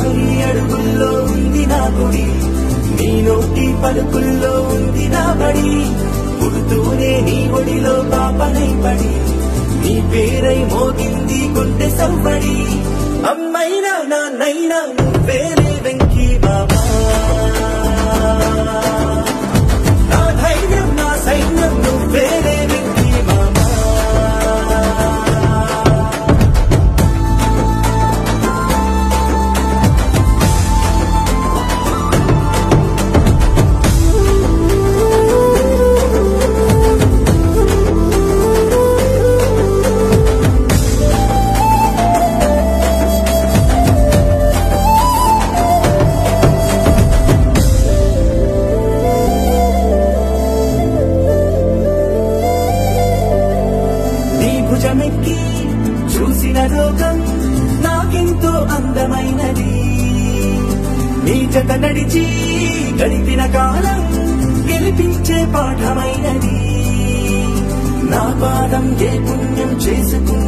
నీ అడుగుల్లో ఉంది నా గుడి, నీ నోటి పలుకుల్లో ఉంది నా బడి. పుడుతూనే నీ ఒడిలో పాపనై పడి, నీ పేరై మోగింది గుండె సవ్వడి. అమ్మైనా నాన్నైనా నువ్వేలే వెంకీ మామా, నా ధైర్యం నా సైన్యం నువ్వేలే వెంకీ మామా. భుజమెక్కి చూసిన లోకం నాకెంతో అందమైనది, నీ జత నడిచి గడిపిన కాలం గెలిపించే పాఠమైనది. నా పాదం ఏ పుణ్యం చేసుకు